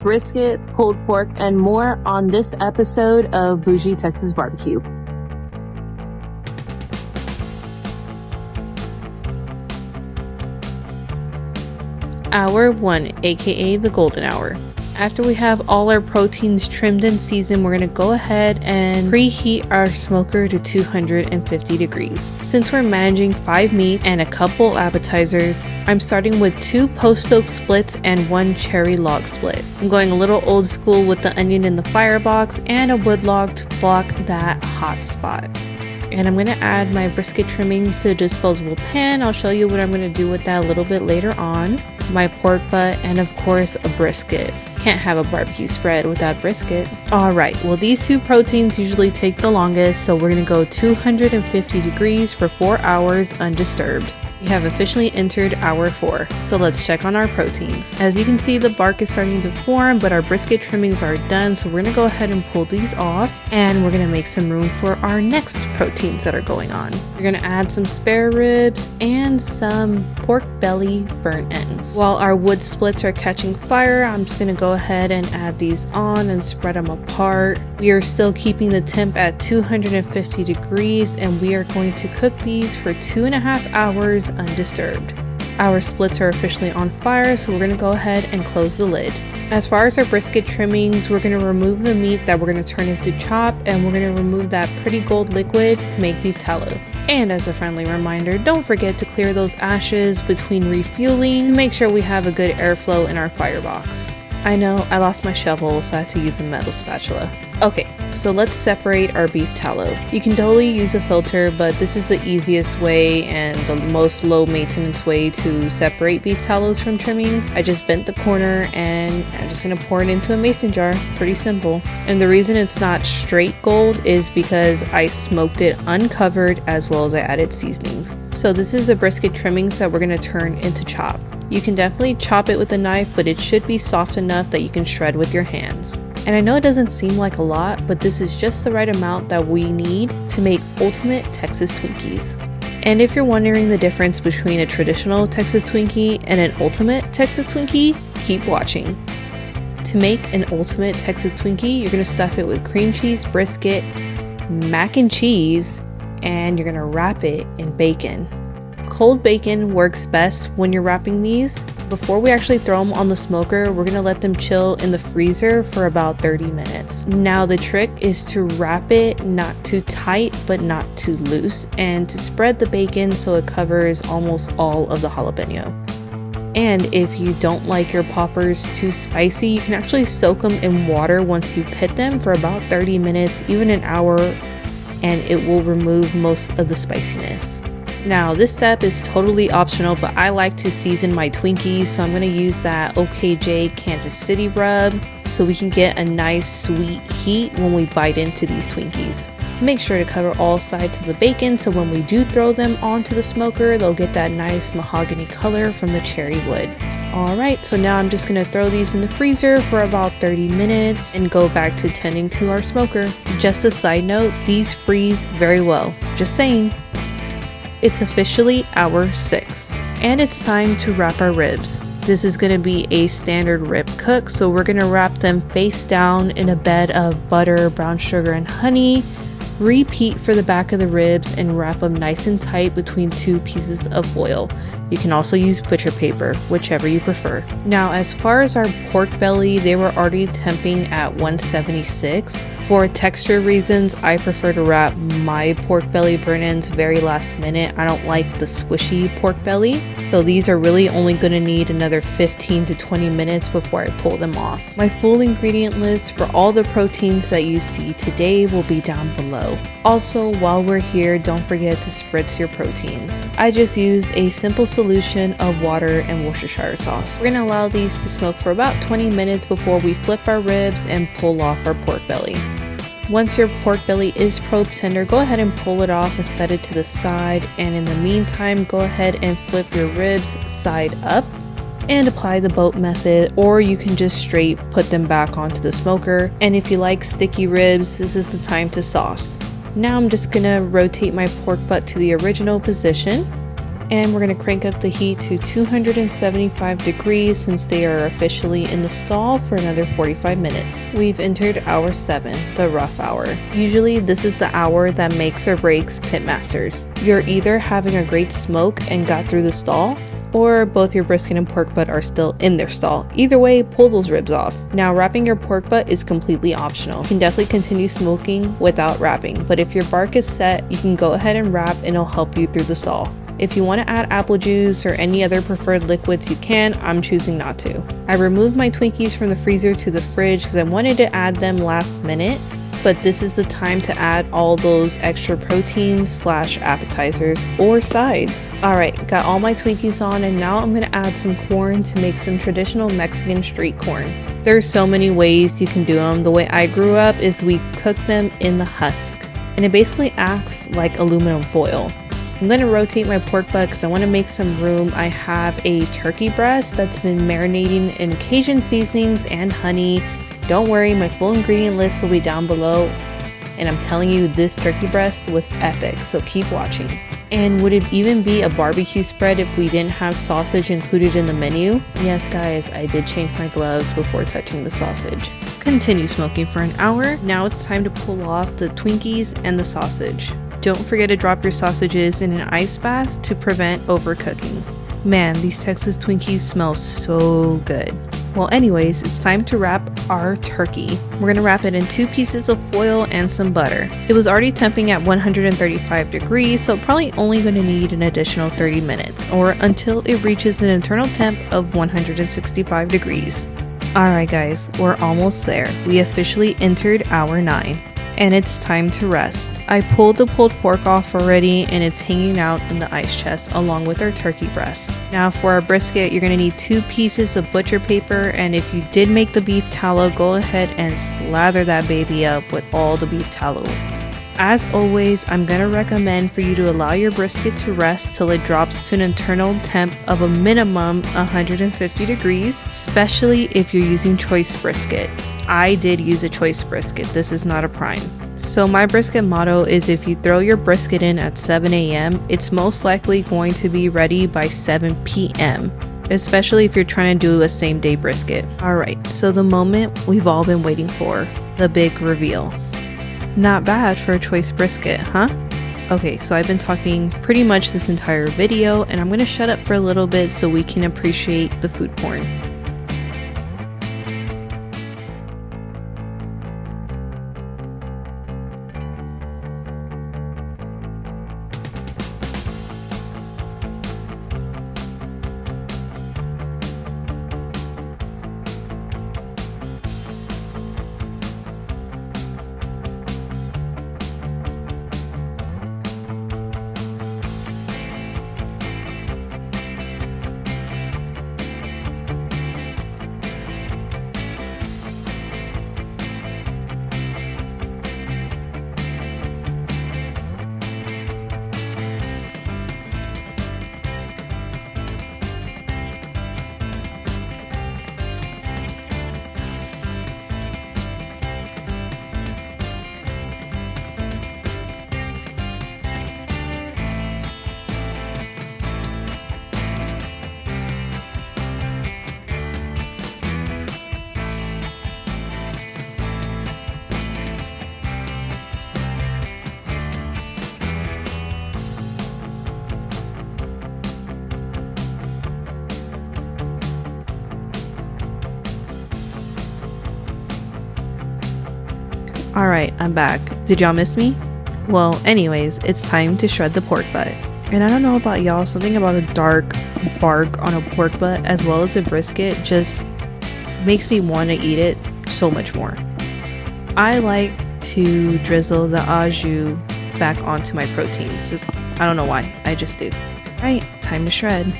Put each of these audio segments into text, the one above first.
brisket, pulled pork, and more on this episode of Boujee, Texas Barbecue. Hour 1, aka the golden hour. After we have all our proteins trimmed and seasoned, we're going to go ahead and preheat our smoker to 250 degrees. Since we're managing 5 meats and a couple appetizers, I'm starting with 2 post oak splits and 1 cherry log split. I'm going a little old school with the onion in the firebox and a wood log to block that hot spot. And I'm going to add my brisket trimmings to a disposable pan. I'll show you what I'm going to do with that a little bit later on. My pork butt, and of course a brisket. Can't have a barbecue spread without brisket. Alright, well these 2 proteins usually take the longest, so we're going to go 250 degrees for 4 hours undisturbed. We have officially entered hour 4, so let's check on our proteins. As you can see, the bark is starting to form, but our brisket trimmings are done, so we're going to go ahead and pull these off, and we're going to make some room for our next proteins that are going on. We're going to add some spare ribs and some pork belly burnt ends. While our wood splits are catching fire, I'm just going to go ahead and add these on and spread them apart. We are still keeping the temp at 250 degrees, and we are going to cook these for 2.5 hours undisturbed. Our splits are officially on fire, so we're going to go ahead and close the lid. As far as our brisket trimmings, we're going to remove the meat that we're going to turn into chop, and we're going to remove that pretty gold liquid to make beef tallow. And as a friendly reminder, don't forget to clear those ashes between refueling to make sure we have a good airflow in our firebox. I know, I lost my shovel, so I had to use a metal spatula. Okay, so let's separate our beef tallow. You can totally use a filter, but this is the easiest way and the most low maintenance way to separate beef tallows from trimmings. I just bent the corner and I'm just gonna pour it into a mason jar. Pretty simple. And the reason it's not straight gold is because I smoked it uncovered as well as I added seasonings. So this is the brisket trimmings that we're gonna turn into chop. You can definitely chop it with a knife, but it should be soft enough that you can shred with your hands. And I know it doesn't seem like a lot, but this is just the right amount that we need to make ultimate Texas Twinkies. And if you're wondering the difference between a traditional Texas Twinkie and an ultimate Texas Twinkie, keep watching. To make an ultimate Texas Twinkie, you're going to stuff it with cream cheese, brisket, mac and cheese, and you're going to wrap it in bacon. Cold bacon works best when you're wrapping these. Before we actually throw them on the smoker, we're going to let them chill in the freezer for about 30 minutes. Now the trick is to wrap it not too tight but not too loose, and to spread the bacon so it covers almost all of the jalapeno. And if you don't like your poppers too spicy, you can actually soak them in water once you pit them for about 30 minutes, even an hour, and it will remove most of the spiciness. Now this step is totally optional, but I like to season my Twinkies, so I'm going to use that OKJ Kansas City rub so we can get a nice sweet heat when we bite into these Twinkies. Make sure to cover all sides of the bacon so when we do throw them onto the smoker, they'll get that nice mahogany color from the cherry wood. Alright, so now I'm just going to throw these in the freezer for about 30 minutes and go back to tending to our smoker. Just a side note, these freeze very well. Just saying. It's officially hour 6, and it's time to wrap our ribs. This is going to be a standard rib cook, so we're going to wrap them face down in a bed of butter, brown sugar, and honey. Repeat for the back of the ribs and wrap them nice and tight between 2 pieces of foil. You can also use butcher paper, whichever you prefer. Now, as far as our pork belly, they were already temping at 176. For texture reasons, I prefer to wrap my pork belly burnt ends very last minute. I don't like the squishy pork belly. So these are really only going to need another 15 to 20 minutes before I pull them off. My full ingredient list for all the proteins that you see today will be down below. Also, while we're here, don't forget to spritz your proteins. I just used a simple solution of water and Worcestershire sauce. We're going to allow these to smoke for about 20 minutes before we flip our ribs and pull off our pork belly. Once your pork belly is probe tender, go ahead and pull it off and set it to the side, and in the meantime go ahead and flip your ribs side up and apply the boat method, or you can just straight put them back onto the smoker. And if you like sticky ribs, this is the time to sauce. Now I'm just gonna rotate my pork butt to the original position, And we're going to crank up the heat to 275 degrees since they are officially in the stall for another 45 minutes. We've entered hour 7, the rough hour. Usually this is the hour that makes or breaks pitmasters. You're either having a great smoke and got through the stall, or both your brisket and pork butt are still in their stall. Either way, pull those ribs off. Now, wrapping your pork butt is completely optional. You can definitely continue smoking without wrapping, but if your bark is set, you can go ahead and wrap and it'll help you through the stall. If you want to add apple juice or any other preferred liquids, you can. I'm choosing not to. I removed my Twinkies from the freezer to the fridge because I wanted to add them last minute, but this is the time to add all those extra proteins / appetizers or sides. Alright, got all my Twinkies on, and now I'm going to add some corn to make some traditional Mexican street corn. There's so many ways you can do them. The way I grew up is we cook them in the husk, and it basically acts like aluminum foil. I'm going to rotate my pork butt because I want to make some room. I have a turkey breast that's been marinating in Cajun seasonings and honey. Don't worry, my full ingredient list will be down below. And I'm telling you, this turkey breast was epic, so keep watching. And would it even be a barbecue spread if we didn't have sausage included in the menu? Yes guys, I did change my gloves before touching the sausage. Continue smoking for an hour. Now it's time to pull off the Twinkies and the sausage. Don't forget to drop your sausages in an ice bath to prevent overcooking. Man, these Texas Twinkies smell so good. Well, anyways, it's time to wrap our turkey. We're gonna wrap it in 2 pieces of foil and some butter. It was already temping at 135 degrees, so probably only gonna need an additional 30 minutes, or until it reaches an internal temp of 165 degrees. Alright guys, we're almost there. We officially entered hour 9. And it's time to rest. I pulled the pulled pork off already, and it's hanging out in the ice chest along with our turkey breast. Now for our brisket, you're going to need 2 pieces of butcher paper, and if you did make the beef tallow, go ahead and slather that baby up with all the beef tallow. As always, I'm going to recommend for you to allow your brisket to rest till it drops to an internal temp of a minimum 150 degrees, especially if you're using choice brisket. I did use a choice brisket, this is not a prime. So my brisket motto is if you throw your brisket in at 7 a.m., it's most likely going to be ready by 7 p.m., especially if you're trying to do a same day brisket. Alright, so the moment we've all been waiting for, the big reveal. Not bad for a choice brisket, huh? Okay, so I've been talking pretty much this entire video, and I'm going to shut up for a little bit so we can appreciate the food porn. Alright, I'm back. Did y'all miss me? Well, anyways, it's time to shred the pork butt. And I don't know about y'all, something about a dark bark on a pork butt as well as a brisket just makes me want to eat it so much more. I like to drizzle the au jus back onto my proteins. I don't know why, I just do. Alright, time to shred.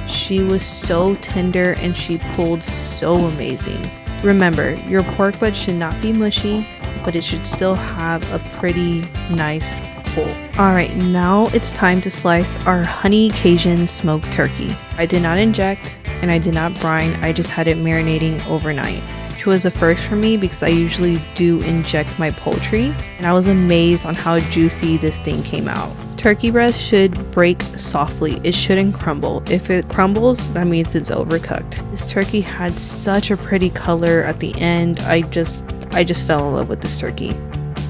She was so tender and she pulled so amazing. Remember, your pork butt should not be mushy, but it should still have a pretty nice pull. Alright, now it's time to slice our honey Cajun smoked turkey. I did not inject and I did not brine, I just had it marinating overnight. which was a first for me because I usually do inject my poultry, and I was amazed on how juicy this thing came out. Turkey breast should break softly, it shouldn't crumble. If it crumbles, that means it's overcooked. This turkey had such a pretty color at the end. I just fell in love with this turkey.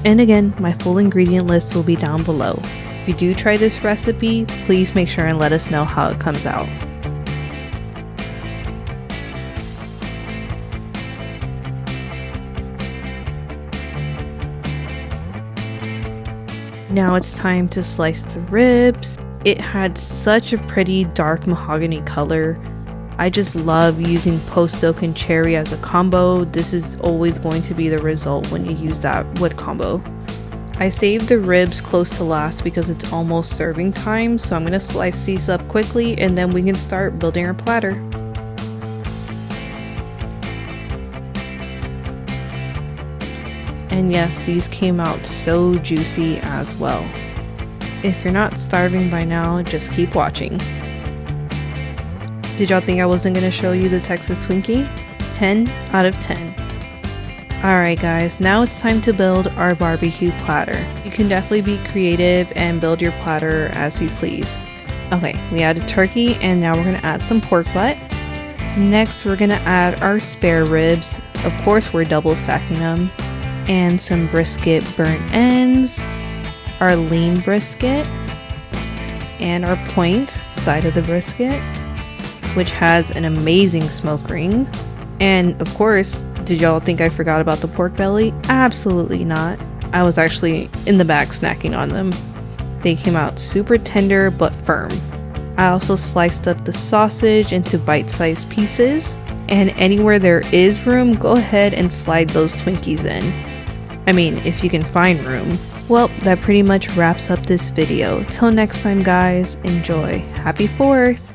And again, my full ingredient list will be down below. If you do try this recipe, please make sure and let us know how it comes out. Now it's time to slice the ribs. It had such a pretty dark mahogany color. I just love using post oak and cherry as a combo. This is always going to be the result when you use that wood combo. I saved the ribs close to last because it's almost serving time, so I'm going to slice these up quickly and then we can start building our platter. And yes, these came out so juicy as well. If you're not starving by now, just keep watching. Did y'all think I wasn't going to show you the Texas Twinkie? 10 out of 10. Alright guys, now it's time to build our barbecue platter. You can definitely be creative and build your platter as you please. Okay, we added turkey and now we're going to add some pork butt. Next we're going to add our spare ribs. Of course we're double stacking them. And some brisket burnt ends, our lean brisket, and our point side of the brisket, which has an amazing smoke ring. And of course, did y'all think I forgot about the pork belly? Absolutely not. I was actually in the back snacking on them. They came out super tender but firm. I also sliced up the sausage into bite-sized pieces, and anywhere there is room, go ahead and slide those Twinkies in. I mean, if you can find room. Well, that pretty much wraps up this video. Till next time guys, enjoy. Happy 4th!